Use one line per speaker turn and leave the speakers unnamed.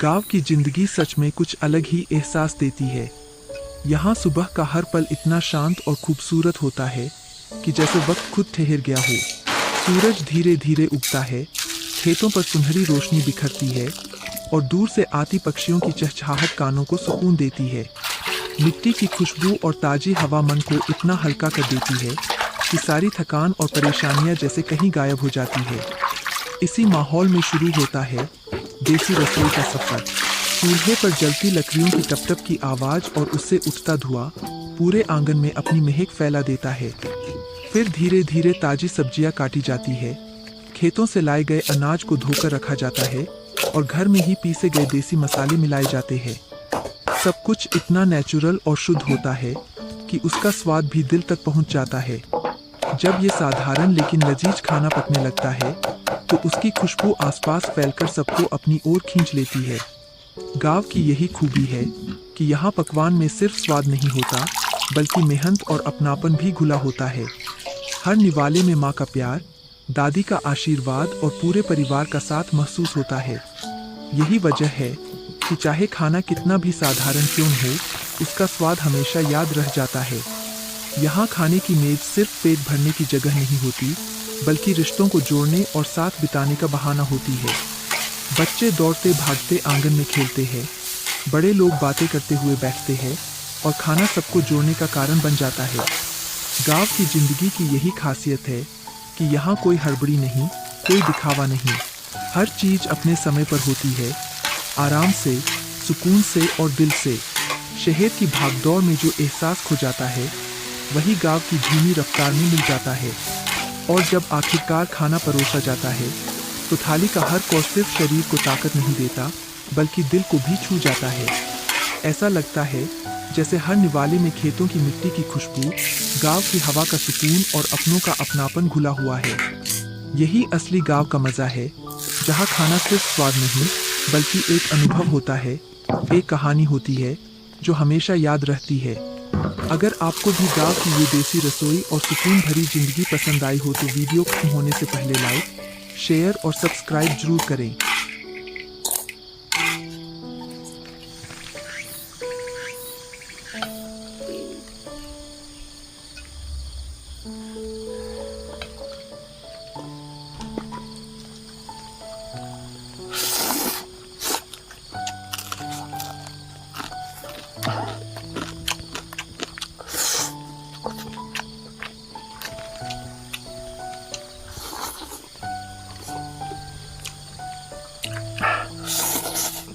गांव की जिंदगी सच में कुछ अलग ही एहसास देती है। यहाँ सुबह का हर पल इतना शांत और खूबसूरत होता है कि जैसे वक्त खुद ठहर गया हो। सूरज धीरे धीरे उगता है, खेतों पर सुनहरी रोशनी बिखरती है और दूर से आती पक्षियों की चहचहाहट कानों को सुकून देती है। मिट्टी की खुशबू और ताजी हवा मन को इतना हल्का कर देती है कि सारी थकान और परेशानियां जैसे कहीं गायब हो जाती है। इसी माहौल में शुरू होता है देसी रसोई का सफर। चूल्हे पर जलती लकड़ियों की टपटप की आवाज और उससे उठता धुआं पूरे आंगन में अपनी महक फैला देता है। फिर धीरे धीरे ताजी सब्जियां काटी जाती है, खेतों से लाए गए अनाज को धोकर रखा जाता है और घर में ही पीसे गए देसी मसाले मिलाए जाते हैं। सब कुछ इतना नेचुरल और शुद्ध होता है कि उसका स्वाद भी दिल तक पहुंच जाता है। जब ये साधारण लेकिन लजीज खाना पकने लगता है तो उसकी खुशबू आसपास फैलकर सबको अपनी ओर खींच लेती है। गांव की यही खूबी है कि यहाँ पकवान में सिर्फ स्वाद नहीं होता बल्कि मेहनत और अपनापन भी घुला होता है। हर निवाले में माँ का प्यार, दादी का आशीर्वाद और पूरे परिवार का साथ महसूस होता है। यही वजह है कि चाहे खाना कितना भी साधारण क्यों न हो, उसका स्वाद हमेशा याद रह जाता है। यहाँ खाने की मेज सिर्फ पेट भरने की जगह नहीं होती बल्कि रिश्तों को जोड़ने और साथ बिताने का बहाना होती है। बच्चे दौड़ते भागते आंगन में खेलते हैं, बड़े लोग बातें करते हुए बैठते हैं और खाना सबको जोड़ने का कारण बन जाता है। गांव की जिंदगी की यही खासियत है कि यहाँ कोई हड़बड़ी नहीं, कोई दिखावा नहीं। हर चीज अपने समय पर होती है, आराम से, सुकून से और दिल से। शहर की भागदौड़ में जो एहसास खो जाता है वही गांव की धीमी रफ्तार में मिल जाता है। और जब आखिरकार खाना परोसा जाता है तो थाली का हर कौर सिर्फ शरीर को ताकत नहीं देता बल्कि दिल को भी छू जाता है। ऐसा लगता है जैसे हर निवाले में खेतों की मिट्टी की खुशबू, गांव की हवा का सुकून और अपनों का अपनापन घुला हुआ है। यही असली गांव का मजा है, जहाँ खाना सिर्फ स्वाद नहीं बल्कि एक अनुभव होता है, एक कहानी होती है जो हमेशा याद रहती है। अगर आपको भी गांव की ये देसी रसोई और सुकून भरी जिंदगी पसंद आई हो तो वीडियो खत्म होने से पहले लाइक, शेयर और सब्सक्राइब जरूर करें।